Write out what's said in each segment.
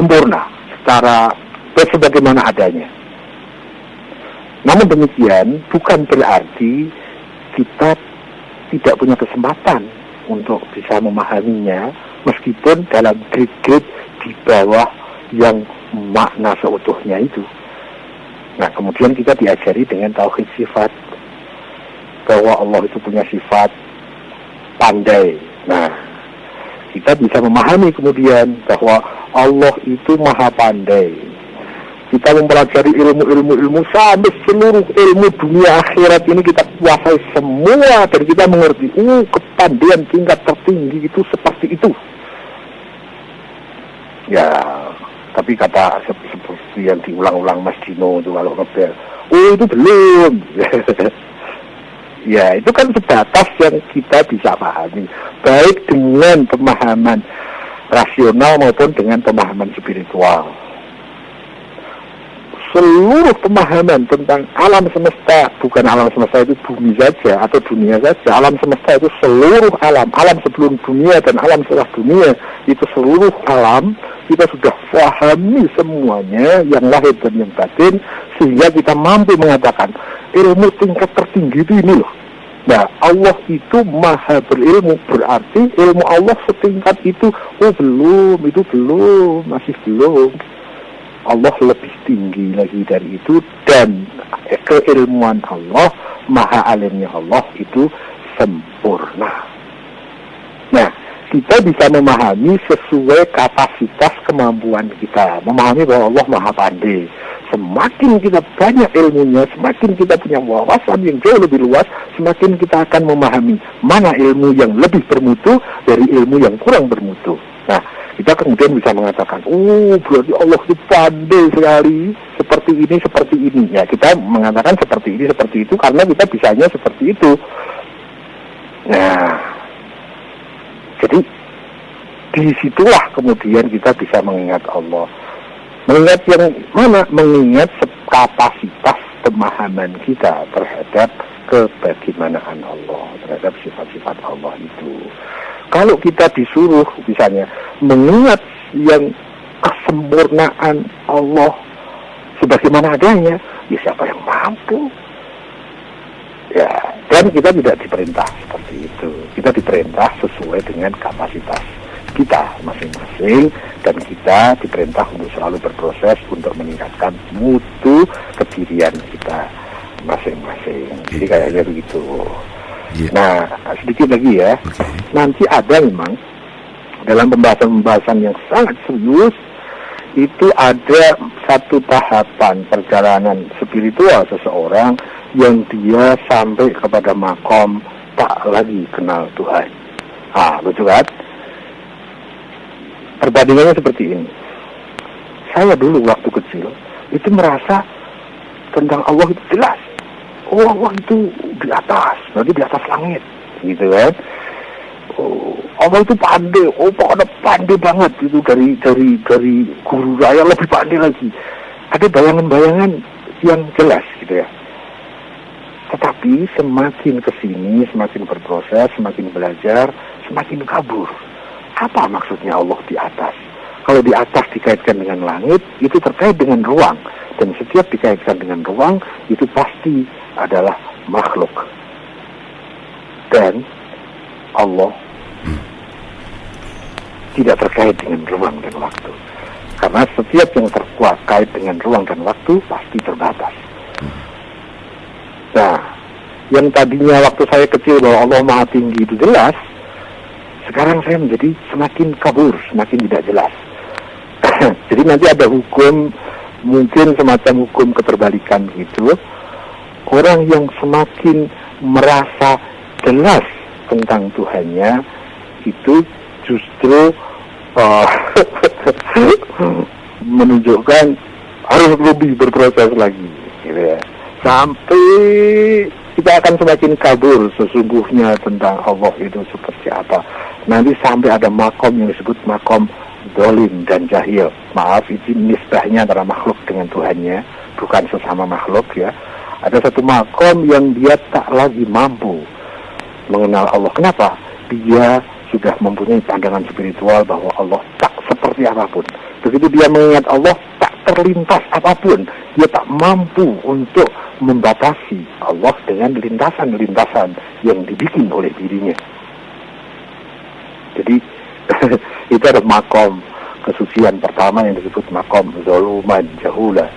sempurna secara sebagaimana adanya. Namun demikian bukan berarti kita tidak punya kesempatan untuk bisa memahaminya, meskipun dalam grade-grade di bawah yang makna seutuhnya itu. Nah, kemudian kita diajari dengan tauhid sifat, bahwa Allah itu punya sifat pandai. Nah, kita bisa memahami kemudian bahwa Allah itu maha pandai. Kita mempelajari ilmu sampai seluruh ilmu dunia akhirat ini kita kuasai semua, dan kita mengerti kepandaian tingkat tertinggi itu seperti itu. Ya, tapi kata seperti yang diulang-ulang Mas Dino itu kalau ngebel, itu belum. Ya, itu kan sebatas yang kita bisa pahami, baik dengan pemahaman rasional maupun dengan pemahaman spiritual. Seluruh pemahaman tentang alam semesta, bukan alam semesta itu bumi saja atau dunia saja, alam semesta itu seluruh alam sebelum dunia dan alam setelah dunia, itu seluruh alam kita sudah pahami semuanya, yang lahir dan yang batin, sehingga kita mampu mengatakan ilmu tingkat tertinggi itu ini loh. Nah, Allah itu maha berilmu, berarti ilmu Allah setingkat itu. Itu belum, masih belum. Allah lebih tinggi lagi dari itu, dan keilmuan Allah, maha alimnya Allah itu sempurna. Nah, kita bisa memahami sesuai kapasitas kemampuan kita, memahami bahwa Allah maha pandai. Semakin kita banyak ilmunya, semakin kita punya wawasan yang jauh lebih luas, semakin kita akan memahami mana ilmu yang lebih bermutu dari ilmu yang kurang bermutu. Nah, kita kemudian bisa mengatakan, berarti Allah itu pandai sekali, seperti ini. Ya, kita mengatakan seperti ini, seperti itu, karena kita bisanya seperti itu. Nah, jadi disitulah kemudian kita bisa mengingat Allah. Mengingat yang mana? Mengingat kapasitas pemahaman kita terhadap kebagaimanaan Allah, terhadap sifat-sifat Allah itu. Kalau kita disuruh misalnya mengingat yang kesempurnaan Allah sebagaimana adanya, ya siapa yang mampu? Ya, dan kita tidak diperintah seperti itu. Kita diperintah sesuai dengan kapasitas kita masing-masing, dan kita diperintah untuk selalu berproses untuk meningkatkan mutu kedirian kita masing-masing. Jadi kayaknya begitu. Nah, sedikit lagi ya. Nanti ada memang dalam pembahasan yang sangat serius itu ada satu tahapan perjalanan spiritual seseorang yang dia sampai kepada makom tak lagi kenal Tuhan. Lucu kan? Perbandingannya seperti ini. Saya dulu waktu kecil itu merasa tentang Allah itu jelas. Allah itu di atas, berarti di atas langit, gitu kan? Allah itu pandai, pokoknya pandai banget itu dari guru saya lebih pandai lagi. Ada bayangan-bayangan yang jelas, gitu ya. Tetapi semakin kesini, semakin berproses, semakin belajar, semakin kabur. Apa maksudnya Allah di atas? Kalau di atas dikaitkan dengan langit, itu terkait dengan ruang. Dan setiap dikaitkan dengan ruang, itu pasti adalah makhluk. Dan Allah tidak terkait dengan ruang dan waktu. Karena setiap yang terkait dengan ruang dan waktu pasti terbatas. Nah, yang tadinya waktu saya kecil bahwa Allah Maha Tinggi itu jelas, sekarang saya menjadi semakin kabur, semakin tidak jelas. Jadi nanti ada hukum, mungkin semacam hukum keterbalikan gitu. Orang yang semakin merasa jelas tentang Tuhannya itu justru menunjukkan harus lebih berproses lagi, gitu ya. Sampai kita akan semakin kabur sesungguhnya tentang Allah itu seperti apa. Nanti sampai ada makom yang disebut makom dolim dan jahil. Maaf, itu nisbahnya antara makhluk dengan Tuhannya, bukan sesama makhluk ya. Ada satu makom yang dia tak lagi mampu mengenal Allah. Kenapa? Dia sudah mempunyai pandangan spiritual bahwa Allah tak seperti apapun. Begitu dia mengingat Allah, tak terlintas apapun. Dia tak mampu untuk membatasi Allah dengan lintasan-lintasan yang dibikin oleh dirinya. Jadi itu ada makom kesucian pertama yang disebut makom zuluman jahula.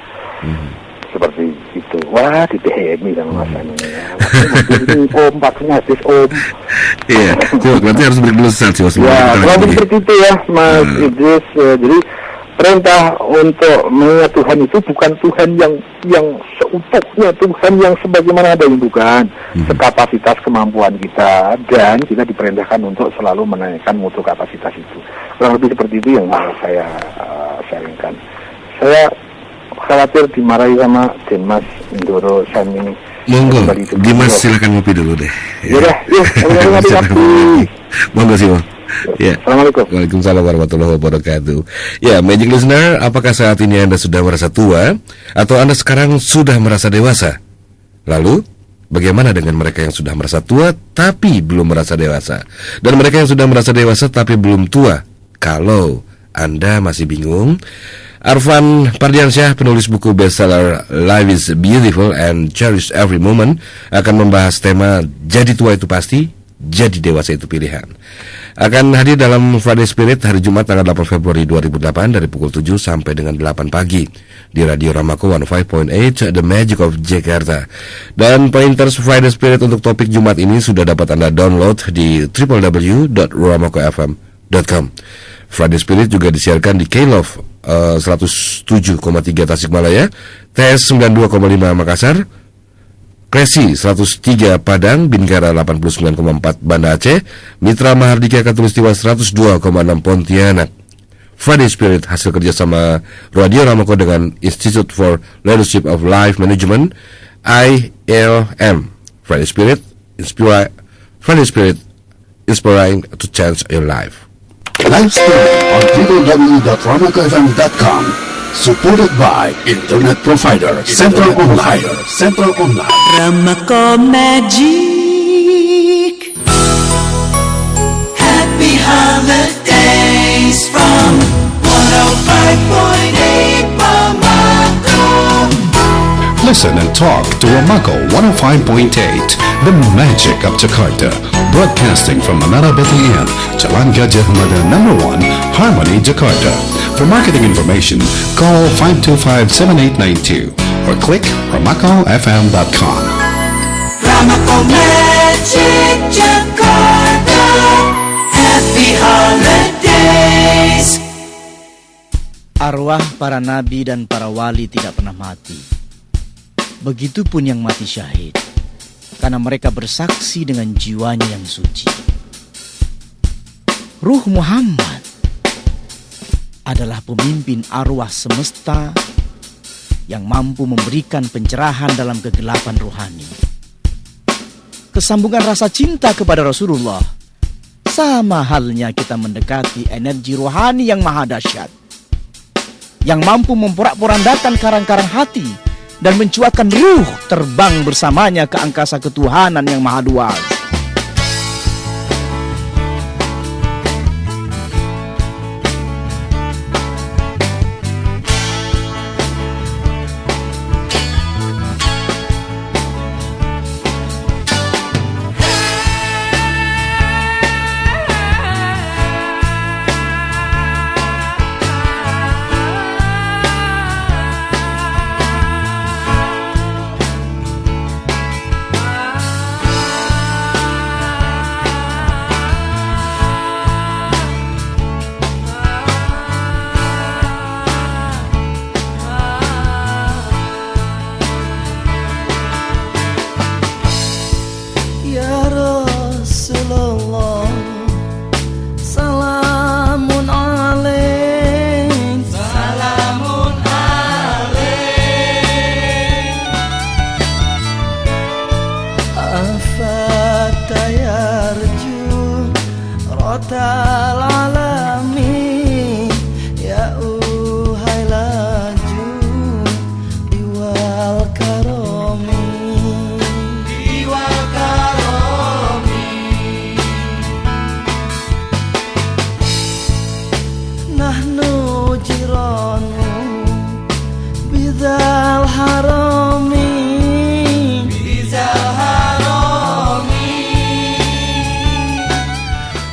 Seperti itu. Wah, di PHMI kan Mas Anu ya. Om, pastinya hadis Om. Iya, berarti harus break dulu saat sih. Ya, kalau seperti itu ya Mas Idris. Jadi perintah untuk mengingat Tuhan itu bukan Tuhan yang seutuhnya, Tuhan yang sebagaimana ada, yang bukan. Sekapasitas kemampuan kita, dan kita diperintahkan untuk selalu menaikkan mutu kapasitas itu. Kurang lebih seperti itu yang mau saya sharingkan. Saya khawatir dimarahi sama Dimas Ndoro Sani. Monggo, Dimas silakan ngopi dulu deh. Ya, monggo sih, Bang. Ya. Assalamualaikum. Waalaikumsalam warahmatullahi wabarakatuh. Ya, Magic Listener, apakah saat ini Anda sudah merasa tua atau Anda sekarang sudah merasa dewasa? Lalu, bagaimana dengan mereka yang sudah merasa tua tapi belum merasa dewasa? Dan mereka yang sudah merasa dewasa tapi belum tua? Kalau Anda masih bingung, Arfan Pardiansyah, penulis buku bestseller Life is Beautiful and Cherish Every Moment, akan membahas tema Jadi Tua Itu Pasti, Jadi Dewasa Itu Pilihan. Akan hadir dalam Friday Spirit hari Jumat tanggal 8 Februari 2008 dari pukul 7 sampai dengan 8 pagi di Radio Ramako 105.8 The Magic of Jakarta. Dan pointers Friday Spirit untuk topik Jumat ini sudah dapat Anda download di www.ramakofm.com. Friday Spirit juga disiarkan di K-Love 107,3 Tasikmalaya, TS 92,5 Makassar, Kresi 103 Padang, Bingkara 89,4 Banda Aceh, Mitra Mahardika Katulistiwa 102,6 Pontianak. Friday Spirit hasil kerjasama Radio Ramako dengan Institute for Leadership of Life Management, ILM. Friday Spirit, inspiring to change your life. Live streaming on www.ramakofm.com. Supported by Internet Provider Central Online. Ramako Magic. Happy holidays from 105.8 Bamako. Listen and talk to Ramako 105.8, the magic of Jakarta. Broadcasting from Menara Bethlehem, Jalan Gajah Mada #1, Harmony, Jakarta. For marketing information, call 525-7892 or click ramakofm.com. Ramako Magic Jakarta. Happy holidays. Arwah para nabi dan para wali tidak pernah mati. Begitupun yang mati syahid, karena mereka bersaksi dengan jiwanya yang suci. Ruh Muhammad adalah pemimpin arwah semesta yang mampu memberikan pencerahan dalam kegelapan rohani. Kesambungan rasa cinta kepada Rasulullah sama halnya kita mendekati energi rohani yang maha dahsyat, yang mampu memporak-porandakan karang-karang hati dan mencuatkan ruh terbang bersamanya ke angkasa ketuhanan yang maha luas.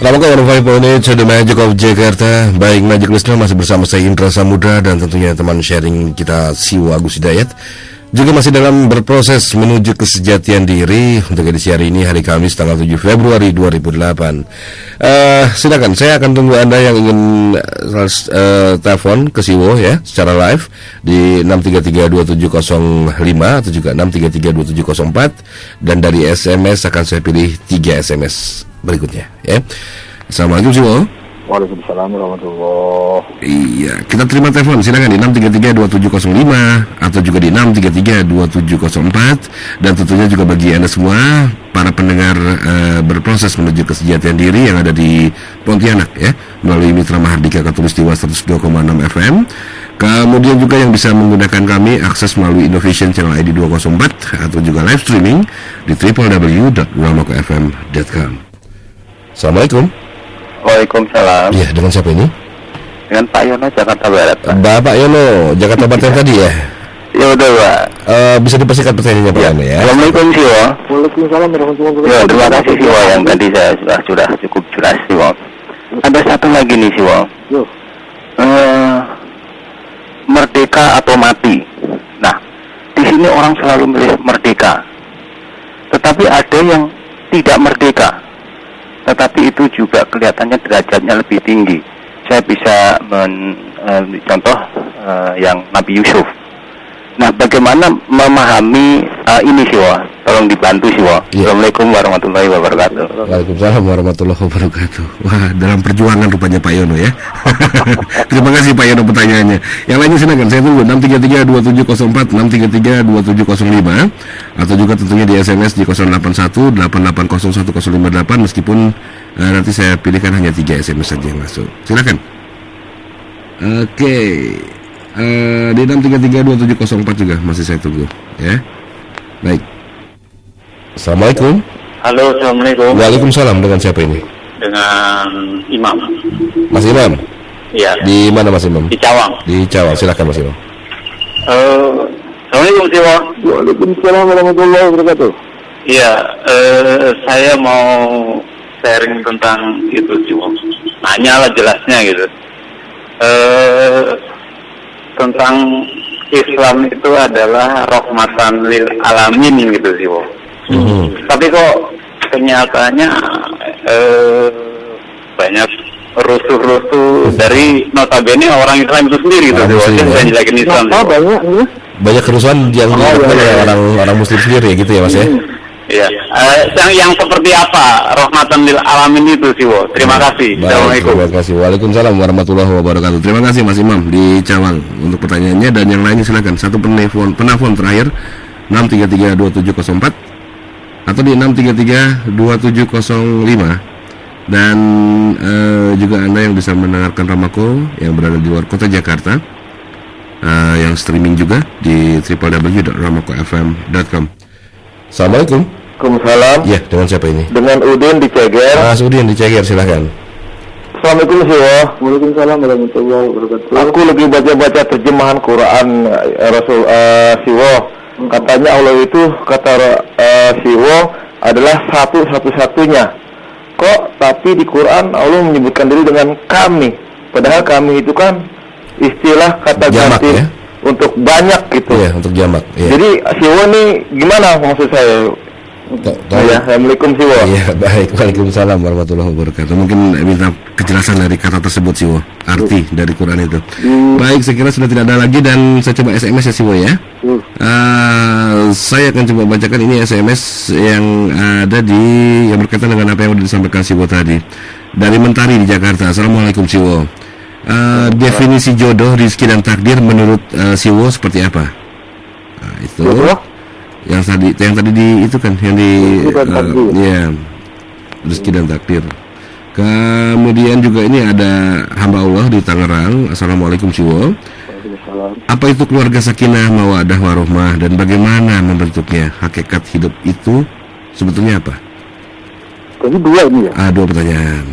Ramaka 105.8 The Magic of Jakarta. Baik, Magic Listener, masih bersama saya Indra Samudra dan tentunya teman sharing kita Siwa Agus Hidayat. Juga masih dalam berproses menuju kesejatian diri untuk edisi hari ini, hari Kamis tanggal 7 Februari 2008. Silakan, saya akan tunggu Anda yang ingin telepon ke Siwo ya secara live di 6332705 atau juga 6332704, dan dari SMS akan saya pilih 3 SMS berikutnya ya. Assalamualaikum Siwo. Waalaikumsalam warahmatullahi. Iya, kita terima telepon, silakan di 6332705 atau juga di 6332704. Dan tentunya juga bagi Anda semua para pendengar berproses menuju kesejahteraan diri yang ada di Pontianak ya, melalui Mitra Mahardika Katulistiwa 102,6 FM. Kemudian juga yang bisa menggunakan kami akses melalui Innovation Channel ID 204 atau juga live streaming di www.ramokofm.com. Assalamualaikum. Waalaikumsalam. Iya, dengan siapa ini? Dengan Pak Yono, Jakarta Barat, Pak. Bapak Yono, Jakarta Barat yang tadi ya? Ya udah, Pak. Bisa dipersingkat pertanyaannya Pak Yono ya? Assalamualkum, Siwo. Waalaikumsalam warahmatullahi wabarakatuh. Ya, terima kasih, Siwo. Yang tadi saya sudah cukup jelas, Siwo. Ada satu lagi nih, Siwo. Yo. Merdeka atau mati. Nah, di sini orang selalu milih merdeka. Tetapi ada yang tidak merdeka. Tetapi itu juga kelihatannya derajatnya lebih tinggi. Saya bisa contoh yang Nabi Yusuf. Nah, bagaimana memahami ini Siwa? Tolong dibantu Siwa. Ya. Assalamualaikum warahmatullahi wabarakatuh. Waalaikumsalam warahmatullahi wabarakatuh. Wah, dalam perjuangan rupanya Pak Yono ya. Terima kasih Pak Yono pertanyaannya. Yang lainnya silakan, saya tunggu 6332704, 6332705, atau juga tentunya di SMS di 0818801058, meskipun nanti saya pilihkan hanya 3 SMS saja yang masuk. Silakan. Oke. Di 6332704 juga masih saya tunggu ya. Baik. Assalamualaikum. Halo, assalamualaikum. Waalaikumsalam, dengan siapa ini? Dengan Imam. Mas Imam. Iya. Di mana Mas Imam? Di Cawang. Di Cawang, silakan Mas Imam. Assalamualaikum Siwa. Waalaikumsalam warahmatullahi wabarakatuh. Iya, saya mau sharing tentang itu Siwa. Nanya lah jelasnya gitu. Tentang Islam itu adalah rahmatan lil alamin gitu sih, Tapi kok kenyataannya banyak rusuh-rusuh dari notabene orang Islam itu sendiri gitu, yang jelekin Islam. Banyak kerusuhan yang dilakukan oleh orang Muslim sendiri gitu ya Mas ya? Iya. Yang seperti apa rahmatan lil alamin itu sih, Terima kasih. Assalamualaikum. Terima kasih. Waalaikumsalam warahmatullahi wabarakatuh. Terima kasih Mas Imam di Cawang untuk pertanyaannya, dan yang lainnya silakan. Satu penelpon terakhir 6332704 atau di 6332705, dan juga Anda yang bisa mendengarkan Ramako yang berada di luar kota Jakarta, yang streaming juga di www.ramokofm.com. Assalamualaikum. Waalaikumsalam. Ya, dengan siapa ini? Dengan Udin di Ceger. Mas Udin di Ceger, silakan. Assalamualaikum Siwa. Waalaikumsalam warahmatullahi wabarakatuh. Aku lagi baca-baca terjemahan Quran Rasul Siwa. Katanya Allah itu, kata Siwa, adalah satu-satunya. Kok tapi di Quran Allah menyebutkan diri dengan kami, padahal kami itu kan istilah kata jamak, ganti ya? Untuk banyak gitu. Iya, untuk jamak. Iya. Jadi Siwa nih gimana maksud saya? Ya, Assalamualaikum Siwa. Iya, baik. Waalaikumsalam warahmatullahi wabarakatuh. Mungkin minta kejelasan dari kata tersebut Siwa, arti dari Quran itu. Baik, saya kira sudah tidak ada lagi, dan saya coba SMS ya Siwa ya. Saya akan coba bacakan ini SMS yang ada yang berkaitan dengan apa yang sudah disampaikan Siwa tadi. Dari Mentari di Jakarta. Assalamualaikum Siwa. Definisi jodoh, rezeki dan takdir menurut Siwo seperti apa? Nah, itu yang tadi di itu kan yang di ya, rezeki dan takdir. Kemudian juga ini ada hamba Allah di Tangerang. Assalamualaikum Siwo. Apa itu keluarga sakinah mawaddah warohmah dan bagaimana membentuknya? Hakikat hidup itu sebetulnya apa? Jadi dua ini ya? Dua pertanyaan.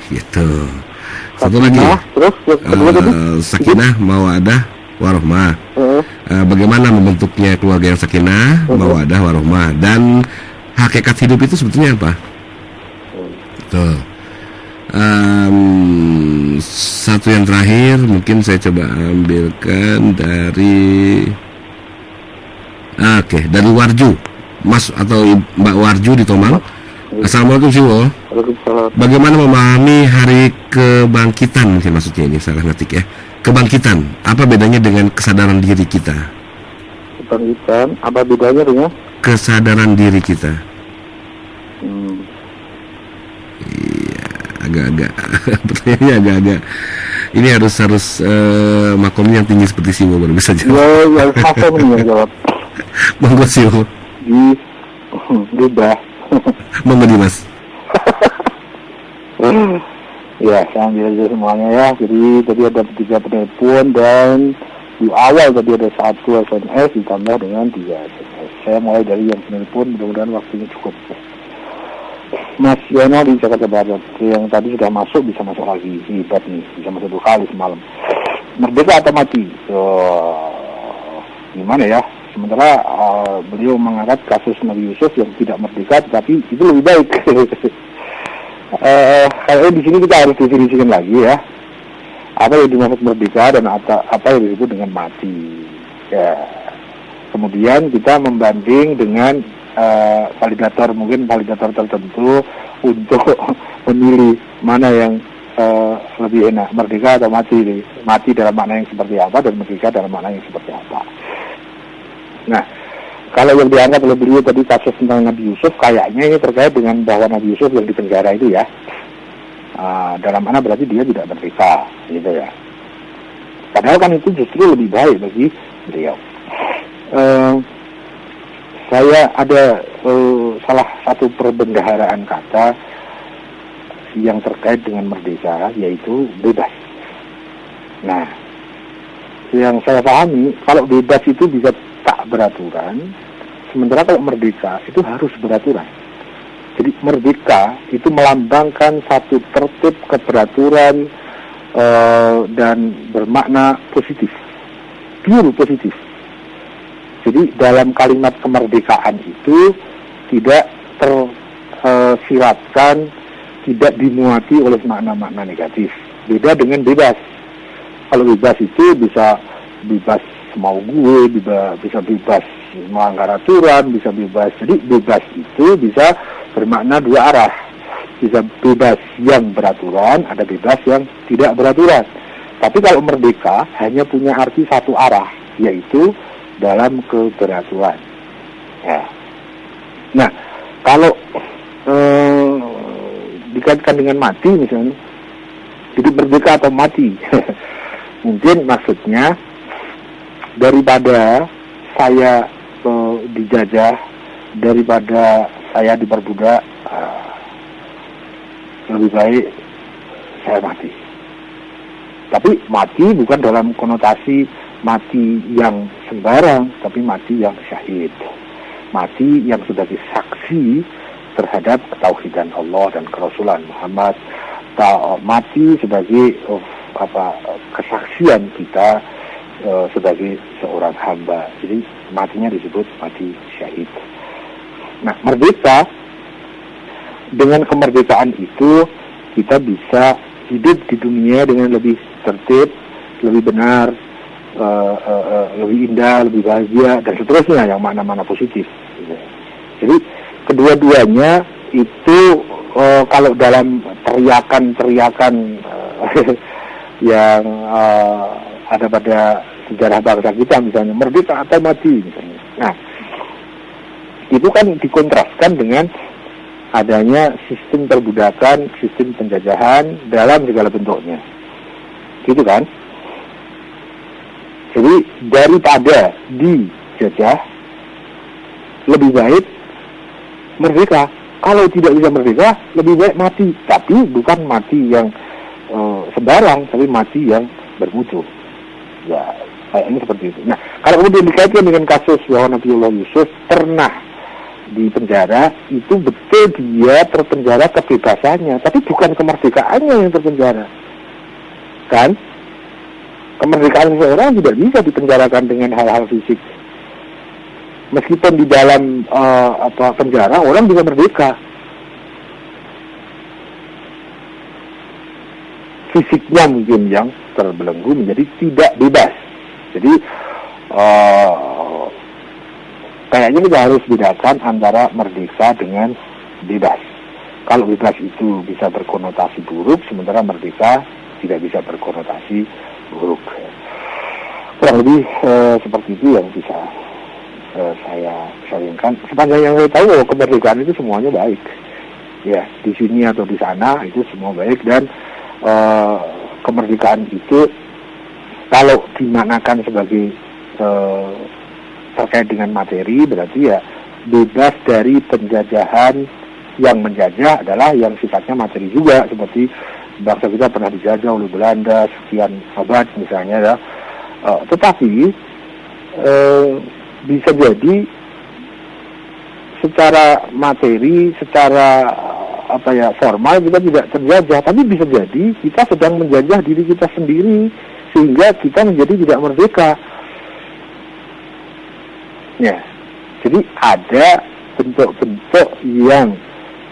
Gitu. Satu lagi, sakinah mawaddah warohmah. Bagaimana membentuknya keluarga yang sakinah mawaddah warohmah, dan hakikat hidup itu sebetulnya apa? Tuh. Satu yang terakhir mungkin saya coba ambilkan dari dari Warju, Mas atau Mbak Warju di Tomang. Assalamualaikum Siwo. Bagaimana memahami hari kebangkitan? Mungkin maksudnya ini salah ngetik ya. Kebangkitan, apa bedanya dengan kesadaran diri kita? Kebangkitan, apa bedanya dengan kesadaran diri kita? Iya, agak-agak pertanyaannya agak-agak. Ini harus makomnya yang tinggi seperti Siwo baru bisa jawab. Ya, makom yang jawab. Monggo Siwo. Beda. Monggo Dimas. Ya, saya ambil aja semuanya ya. Jadi tadi ada 3 penelpon dan di awal tadi ada 1 SMS ditambah dengan 3 SMS. Saya mulai dari yang penelpon, mudah-mudahan waktunya cukup. Mas Yono di Jakarta Barat, yang tadi sudah masuk bisa masuk lagi, hebat nih, bisa masuk 2 kali semalam. Merdeka atau mati? Gimana ya? Sementara beliau mengangkat kasus Nabi Yusuf yang tidak merdeka, tapi itu lebih baik. Kayaknya di sini kita harus definisikan lagi ya, apa yang dimaksud merdeka dan apa yang disebut dengan mati. Ya. Kemudian kita membanding dengan validator tertentu untuk memilih mana yang lebih enak, merdeka atau mati. Mati dalam makna yang seperti apa dan merdeka dalam makna yang seperti apa. Nah, kalau yang diangkat oleh beliau tadi kasus tentang Nabi Yusuf, kayaknya ini terkait dengan bahwa Nabi Yusuf yang di penjara itu ya, dalam mana berarti dia tidak merdeka, gitu ya. Padahal kan itu justru lebih baik bagi beliau. Saya ada salah satu perbendaharaan kata yang terkait dengan merdeka, yaitu bebas. Nah, yang saya pahami, kalau bebas itu bisa tak beraturan, sementara kalau merdeka itu harus beraturan. Jadi merdeka itu melambangkan satu tertib, keberaturan, dan bermakna positif, pure positif. Jadi dalam kalimat kemerdekaan itu tidak tersiratkan, tidak dimuati oleh makna-makna negatif. Beda dengan bebas. Kalau bebas itu bisa bebas mau gue, bisa bebas melanggar aturan, bisa bebas. Jadi bebas itu bisa bermakna 2 arah. Bisa bebas yang beraturan, ada bebas yang tidak beraturan. Tapi kalau merdeka hanya punya arti 1 arah, yaitu dalam keberaturan. Ya. Nah, kalau dikaitkan dengan mati misalnya, jadi merdeka atau mati, mungkin maksudnya daripada saya dijajah, daripada saya diperbudak, lebih baik saya mati. Tapi mati bukan dalam konotasi mati yang sembarang, tapi mati yang syahid, mati yang sebagai saksi terhadap ketauhidan Allah dan kerasulan Muhammad, mati sebagai kesaksian kita sebagai seorang hamba. Jadi matinya disebut mati syahid. Nah, merdeka, dengan kemerdekaan itu kita bisa hidup di dunia dengan lebih tertib, lebih benar, lebih indah, lebih bahagia, dan seterusnya yang mana-mana positif. Jadi kedua-duanya itu kalau dalam teriakan-teriakan yang ada pada sejarah bangsa kita, misalnya merdeka atau mati misalnya. Nah, itu kan dikontraskan dengan adanya sistem perbudakan, sistem penjajahan dalam segala bentuknya, gitu kan? Jadi daripada dijajah, lebih baik merdeka. Kalau tidak bisa merdeka, lebih baik mati. Tapi bukan mati yang sembarang, tapi mati yang bermutu. Ya, kayaknya seperti itu. Nah, kalau kemudian dikaitkan dengan kasus bahwa Nabiullah Yusuf pernah di penjara, itu betul dia terpenjara kebebasannya, tapi bukan kemerdekaannya yang terpenjara. Kan? Kemerdekaan seseorang tidak bisa dipenjarakan dengan hal-hal fisik. Meskipun di dalam penjara orang bisa merdeka. fisiknya mungkin yang terbelenggu menjadi tidak bebas. Jadi kayaknya kita harus bedakan antara merdeka dengan bebas. Kalau bebas itu bisa berkonotasi buruk, sementara merdeka tidak bisa berkonotasi buruk. Kurang lebih seperti itu yang bisa saya sharingkan. Sepanjang yang saya tahu bahwa kemerdekaan itu semuanya baik. Ya, di sini atau di sana itu semua baik, dan kemerdekaan itu kalau dimaknakan sebagai terkait dengan materi, berarti ya bebas dari penjajahan. Yang menjajah adalah yang sifatnya materi juga, seperti bangsa kita pernah dijajah oleh Belanda sekian abad misalnya ya. Tetapi bisa jadi secara materi, secara formal kita tidak terjajah, tapi bisa jadi kita sedang menjajah diri kita sendiri sehingga kita menjadi tidak merdeka. Ya, jadi ada bentuk-bentuk yang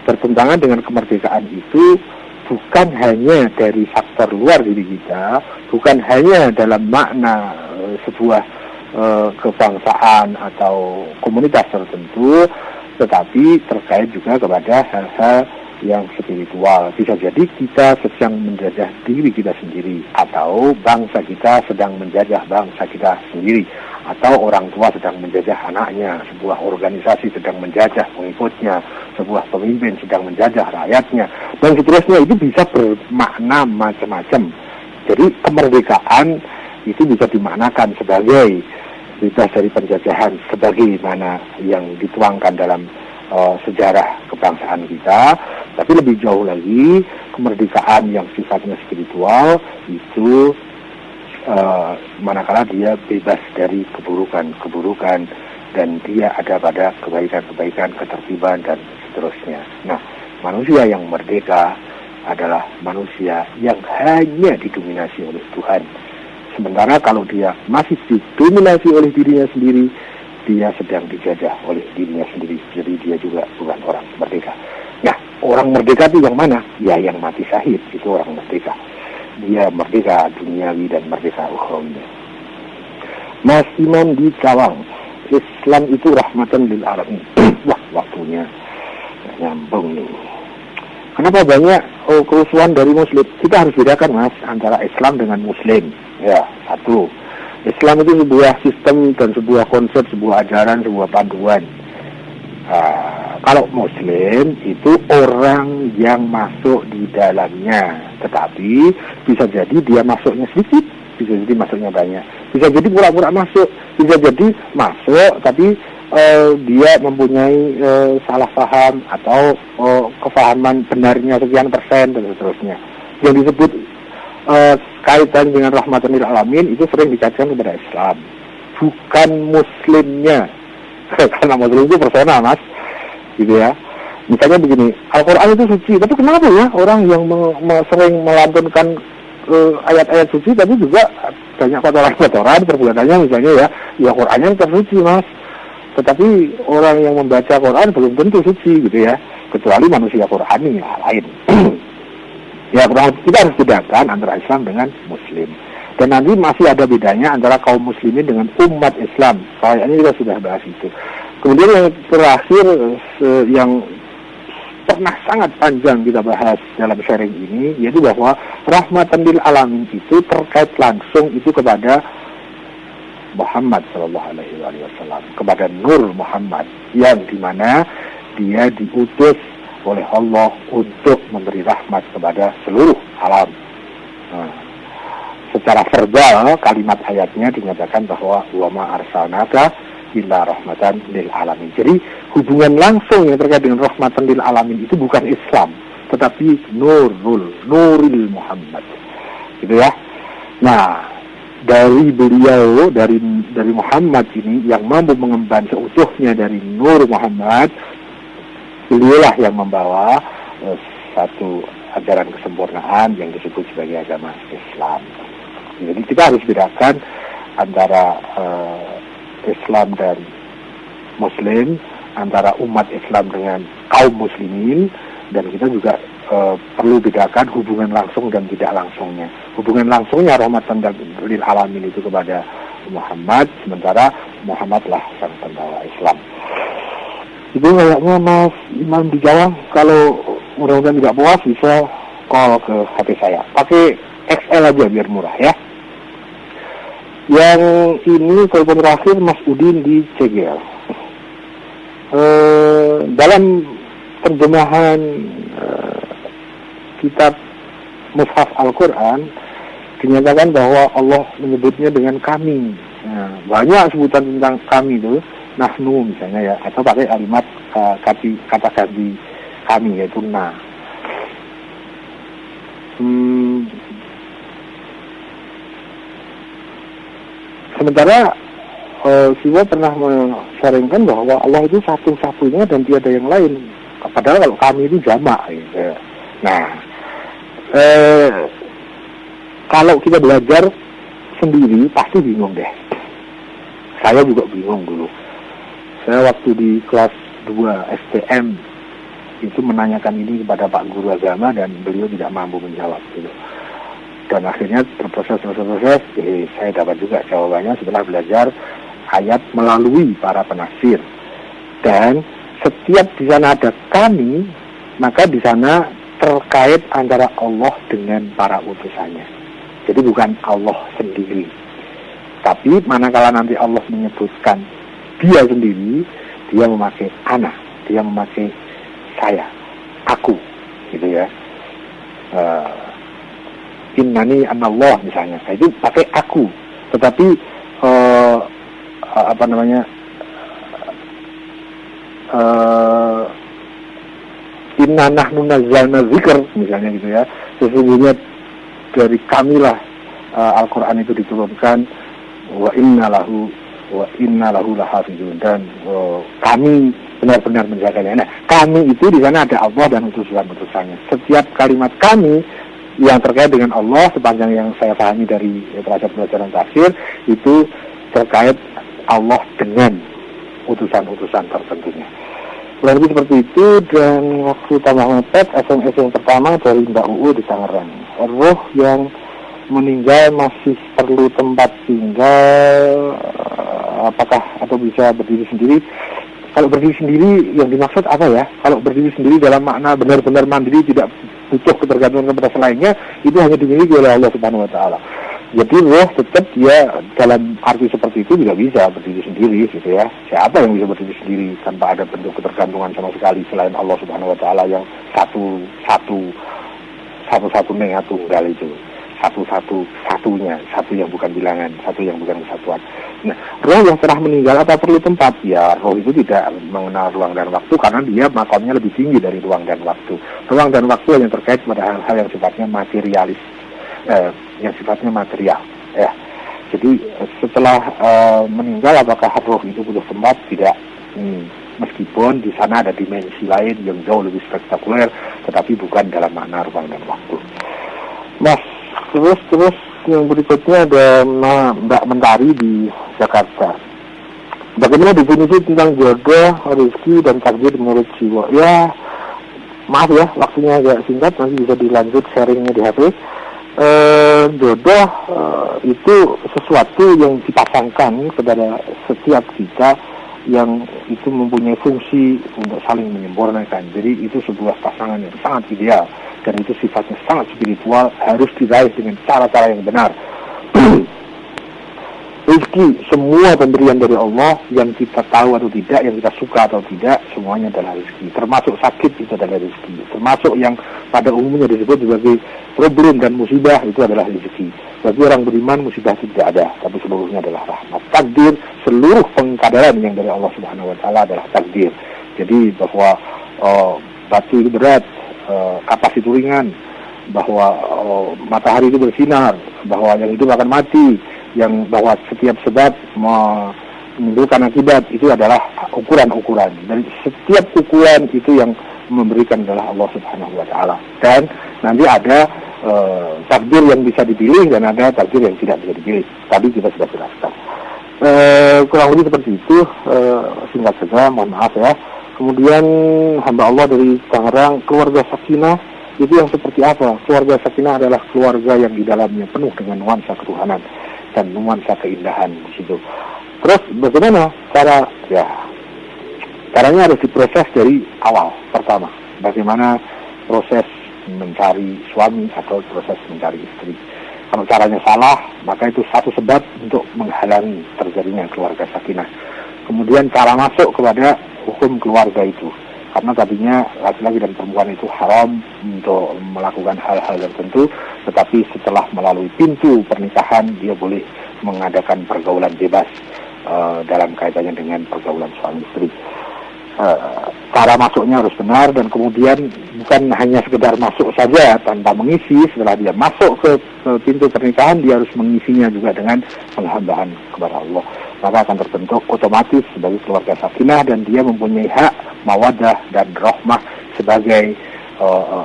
bertentangan dengan kemerdekaan itu bukan hanya dari faktor luar diri kita, bukan hanya dalam makna sebuah kebangsaan atau komunitas tertentu, tetapi terkait juga kepada hal-hal yang spiritual. Bisa jadi kita sedang menjajah diri kita sendiri, atau bangsa kita sedang menjajah bangsa kita sendiri, atau orang tua sedang menjajah anaknya, sebuah organisasi sedang menjajah pengikutnya, sebuah pemimpin sedang menjajah rakyatnya, dan seterusnya. Itu bisa bermakna macam-macam. Jadi kemerdekaan itu bisa dimaknakan sebagai bebas dari penjajahan, sebagaimana yang dituangkan dalam sejarah kebangsaan kita. Tapi lebih jauh lagi, kemerdekaan yang sifatnya spiritual itu manakala dia bebas dari keburukan-keburukan dan dia ada pada kebaikan-kebaikan, ketertiban dan seterusnya. Nah, manusia yang merdeka adalah manusia yang hanya didominasi oleh Tuhan. Sementara kalau dia masih didominasi oleh dirinya sendiri, dia sedang dijajah oleh dirinya sendiri. Jadi dia juga bukan orang merdeka. Nah, orang merdeka itu yang mana? Ya, yang mati syahid itu orang merdeka. Dia merdeka duniawi dan merdeka ukhrawinya. Mas Imam di Cawang, Islam itu rahmatan lil alamin. Wah, waktunya nyambung nih. Kenapa banyak kerusuhan dari Muslim? Kita harus bedakan, Mas, antara Islam dengan Muslim. Ya, satu, Islam itu sebuah sistem dan sebuah konsep, sebuah ajaran, sebuah panduan. Kalau Muslim itu orang yang masuk di dalamnya, tetapi bisa jadi dia masuknya sedikit, bisa jadi masuknya banyak, bisa jadi pura-pura masuk, bisa jadi masuk tapi dia mempunyai salah paham atau kefahaman benarnya sekian persen dan seterusnya. Yang disebut kaitan dengan rahmatan lil alamin itu sering dikaitkan kepada Islam, bukan Muslimnya. Karena Muslim itu personal, Mas, gitu ya. Misalnya begini, Al-Quran itu suci, tapi kenapa ya orang yang sering melantunkan ayat-ayat suci, tapi juga banyak kotoran-kotoran perbuatannya, misalnya ya Qurannya tersuci, Mas, tetapi orang yang membaca Quran belum tentu suci, gitu ya, kecuali manusia Qurani ya lain. Ya, kita harus bedakan antara Islam dengan Muslim. Dan nanti masih ada bedanya antara kaum muslimin dengan umat Islam. Kayaknya kita sudah bahas itu. Kemudian yang terakhir yang pernah sangat panjang kita bahas dalam sharing ini, yaitu bahwa rahmatan lil alamin itu terkait langsung itu kepada Muhammad SAW, kepada Nur Muhammad, yang dimana dia diutus oleh Allah untuk memberi rahmat kepada seluruh alam. Secara verbal kalimat ayatnya dinyatakan bahwa wa ma arsalnaka illa rahmatan lil alamin. Jadi hubungan langsung yang terkait dengan rahmatan lil alamin itu bukan Islam, tetapi nuril Muhammad. Gitu ya. Nah, dari beliau, dari Muhammad ini yang mampu mengemban seutuhnya dari Nur Muhammad, beliaulah yang membawa satu ajaran kesempurnaan yang disebut sebagai agama Islam. Jadi kita harus bedakan antara Islam dan Muslim, antara umat Islam dengan kaum muslimin, dan kita juga perlu bedakan hubungan langsung dan tidak langsungnya. Hubungan langsungnya rahmatan lil alamin itu kepada Muhammad, sementara Muhammadlah sang pembawa Islam. Itu kayaknya Mas Imam dijawab. Kalau mudah-mudahan tidak puas bisa call ke HP saya. Pakai XL aja biar murah ya. Yang ini telepon terakhir Mas Udin di CGL. Dalam terjemahan kitab Mushaf Al-Quran dinyatakan bahwa Allah menyebutnya dengan kami. Nah, banyak sebutan tentang kami itu, nahnu misalnya ya, atau pakai kalimat kata ganti kami yaitu na. Sementara Siwa pernah men-sharingkan bahwa Allah itu satu-satunya dan tiada yang lain. Padahal kalau kami itu jamak. Gitu. Nah, kalau kita belajar sendiri pasti bingung deh. Saya juga bingung dulu. Saya waktu di kelas 2 STM itu menanyakan ini kepada Pak Guru Agama dan beliau tidak mampu menjawab. Gitu. Dan akhirnya berproses, saya dapat juga jawabannya setelah belajar ayat melalui para penafsir. Dan setiap di sana ada kami, maka di sana terkait antara Allah dengan para utusannya. Jadi bukan Allah sendiri. Tapi manakala nanti Allah menyebutkan dia sendiri, dia memakai ana, dia memakai saya, aku, gitu ya. Innani anallah misalnya, itu pakai aku. Tetapi inna nahnu nazzalna dzikr misalnya gitu ya. Sesungguhnya dari kamilah Al-Quran itu diturunkan, wa inna lahu lahafizun, dan kami benar-benar menjaganya. Nah, kami itu di sana ada Allah dan utusan-utusannya. Setiap kalimat kami yang terkait dengan Allah sepanjang yang saya pahami dari pelajaran tafsir itu terkait Allah dengan utusan-utusan tertentunya. Kurang lebih seperti itu. Dan waktu tambah mepet, SMS yang pertama dari Mbak UU di Tangerang. Roh yang meninggal masih perlu tempat tinggal, apakah atau bisa berdiri sendiri? Kalau berdiri sendiri yang dimaksud apa ya? Kalau berdiri sendiri dalam makna benar-benar mandiri, tidak butuh ketergantungan kepada selainnya, itu hanya dimiliki oleh Allah Subhanahu wa Ta'ala. Jadi roh tetap dia dalam arti seperti itu tidak bisa berdiri sendiri, gitu ya. Siapa yang bisa berdiri sendiri tanpa ada bentuk ketergantungan sama sekali selain Allah Subhanahu wa Ta'ala yang satu-satunya tunggal itu. Satu-satunya, satu yang bukan bilangan, satu yang bukan kesatuan. Nah, roh yang telah meninggal apa perlu tempat? Ya, roh itu tidak mengenal ruang dan waktu karena dia makamnya lebih tinggi dari ruang dan waktu. Ruang dan waktu hanya terkait pada hal-hal yang sifatnya materialis, yang sifatnya material. Ya, jadi setelah meninggal apakah roh itu butuh tempat? Tidak. Meskipun di sana ada dimensi lain yang jauh lebih spektakuler, tetapi bukan dalam makna ruang dan waktu. Mas, terus yang berikutnya ada Mbak Mentari di Jakarta. Bagaimana definisi tentang jodoh, rezeki, dan takdir menurut Siwa? Ya, maaf ya, waktunya agak singkat, nanti bisa dilanjut sharingnya di HP. Jodoh itu sesuatu yang dipasangkan kepada setiap kita yang itu mempunyai fungsi untuk saling menyempurnakan. Jadi itu sebuah pasangan yang sangat ideal dan itu sifatnya sangat spiritual, harus diraih dengan cara-cara yang benar. Rezeki, semua pemberian dari Allah yang kita tahu atau tidak, yang kita suka atau tidak, semuanya adalah rezeki. Termasuk sakit itu adalah rezeki. Termasuk yang pada umumnya disebut sebagai problem dan musibah itu adalah rezeki. Bagi orang beriman musibah itu tidak ada, tapi seluruhnya adalah rahmat. Takdir, seluruh pengkadaran yang dari Allah Subhanahu wa Ta'ala adalah takdir. Jadi bahwa batu itu berat, kapas itu ringan, bahwa matahari itu bersinar, bahwa yang hidup akan mati, yang bahwa setiap sebab menimbulkan akibat, itu adalah ukuran-ukuran. Dan setiap ukuran itu yang memberikan adalah Allah Subhanahu wa Ta'ala. Dan nanti ada takdir yang bisa dipilih dan ada takdir yang tidak bisa dipilih. Tadi kita sudah jelaskan. Kurang lebih seperti itu, singkat saja, mohon maaf ya. Kemudian hamba Allah dari Tangerang, keluarga Sakinah itu yang seperti apa? Keluarga sakinah adalah keluarga yang di dalamnya penuh dengan nuansa ketuhanan dan nuansa keindahan di situ. Terus bagaimana caranya harus diproses dari awal. Pertama, bagaimana proses mencari suami atau proses mencari istri. Kalau caranya salah, maka itu satu sebab untuk menghalangi terjadinya keluarga sakinah. Kemudian cara masuk kepada hukum keluarga itu, karena tadinya laki-laki dan perempuan itu haram untuk melakukan hal-hal tertentu, tetapi setelah melalui pintu pernikahan dia boleh mengadakan pergaulan bebas dalam kaitannya dengan pergaulan suami istri. Cara masuknya harus benar, dan kemudian bukan hanya sekedar masuk saja tanpa mengisi. Setelah dia masuk ke pintu pernikahan, dia harus mengisinya juga dengan penghambaan kepada Allah. Maka akan terbentuk otomatis sebagai keluarga sakinah, dan dia mempunyai hak mawaddah dan rahmah sebagai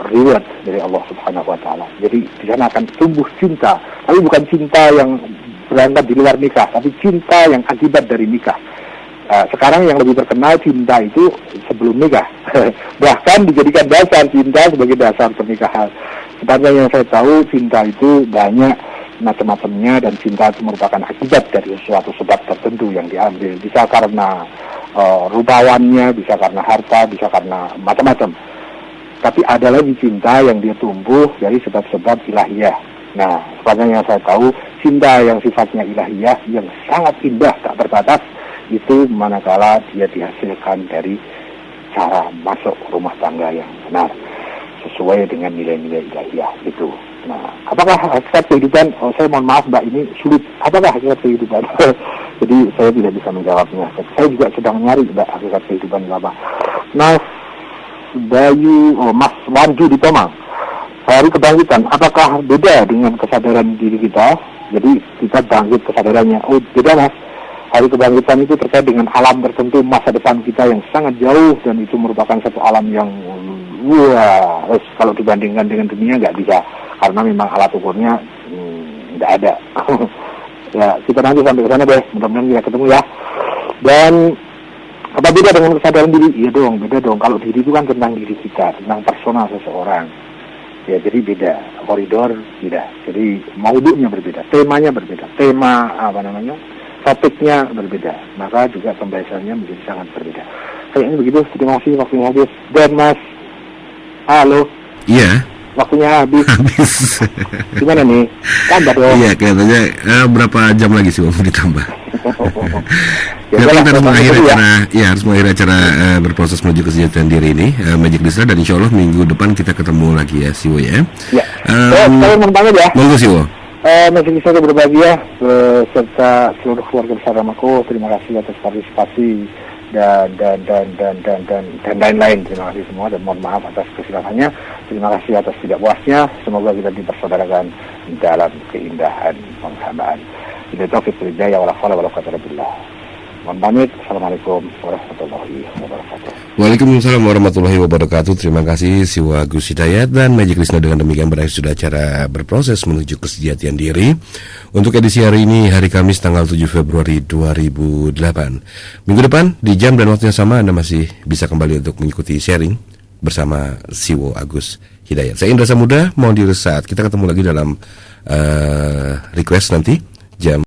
reward dari Allah Subhanahu wa taala. Jadi di sana akan tumbuh cinta, tapi bukan cinta yang berangkat di luar nikah, tapi cinta yang akibat dari nikah. Sekarang yang lebih terkenal cinta itu sebelum nikah. Bahkan dijadikan dasar cinta sebagai dasar pernikahan. Sebenarnya yang saya tahu, cinta itu banyak macam-macamnya, dan cinta itu merupakan akibat dari suatu sebab tertentu yang diambil. Bisa karena rupawannya, bisa karena harta, bisa karena macam-macam. Tapi ada lagi cinta yang dia tumbuh dari sebab-sebab ilahiyah. Nah, sebenarnya yang saya tahu, cinta yang sifatnya ilahiyah, yang sangat indah, tak berbatas, itu manakala dia dihasilkan dari cara masuk rumah tangga yang benar sesuai dengan nilai-nilai ilahiyah itu. Nah, apakah hakikat kehidupan? Saya mohon maaf Mbak, ini sulit. Apakah hakikat kehidupan? Jadi saya tidak bisa menjawabnya. Saya juga sedang nyari Mbak hakikat kehidupan apa. Mas Wanju di Tomang, hari kebangkitan apakah beda dengan kesadaran diri kita? Jadi kita bangkit kesadarannya. Oh beda Mas. Hari kebangkitan itu terkait dengan alam tertentu masa depan kita yang sangat jauh, dan itu merupakan satu alam yang kalau dibandingkan dengan dunia nggak bisa, karena memang alat ukurnya nggak ada. Ya kita nanti sampai ke sana deh, mudah-mudahan kita ketemu ya. Dan apa beda dengan kesadaran diri? Iya dong, beda dong. Kalau diri itu kan tentang diri kita, tentang personal seseorang. Ya jadi beda, koridor beda. Jadi maudhu'nya berbeda, temanya berbeda, topiknya berbeda, maka juga pembahasannya menjadi sangat berbeda. Kayaknya begitu, terima kasih, waktunya habis. Dan Mas, halo. Iya. Waktunya habis. Gimana nih? Tambah dong. Iya, kelihatannya berapa jam lagi sih mau ditambah? Ya, kita harus mengakhiri harus mengakhiri acara berproses menuju kesejahteraan diri ini, Magic Listener, dan insya Allah minggu depan kita ketemu lagi ya, Siwo ya. Ya. Saya mau tanya ya. Monggo Siwo. Majelis saya berbahagia serta seluruh keluarga besar Ramaku. Terima kasih atas partisipasi dan lain-lain. Terima kasih semua, dan mohon maaf atas kesilafannya. Terima kasih atas tidak puasnya. Semoga kita dipersaudarakan dalam keindahan penghambaan. Bila taufiq wal hidayah wala haula wala quwwata illa billah. Mohon pamit. Assalamualaikum warahmatullahi wabarakatuh. Waalaikumsalam warahmatullahi wabarakatuh. Terima kasih Siwo Agus Hidayat dan Magic Listener. Dengan demikian berakhir sudah acara berproses menuju kesejahteraan diri untuk edisi hari ini, hari Kamis tanggal 7 Februari 2008. Minggu depan di jam dan waktu yang sama Anda masih bisa kembali untuk mengikuti sharing bersama Siwo Agus Hidayat. Saya Indra Samuda, mohon diri saat kita ketemu lagi dalam request nanti jam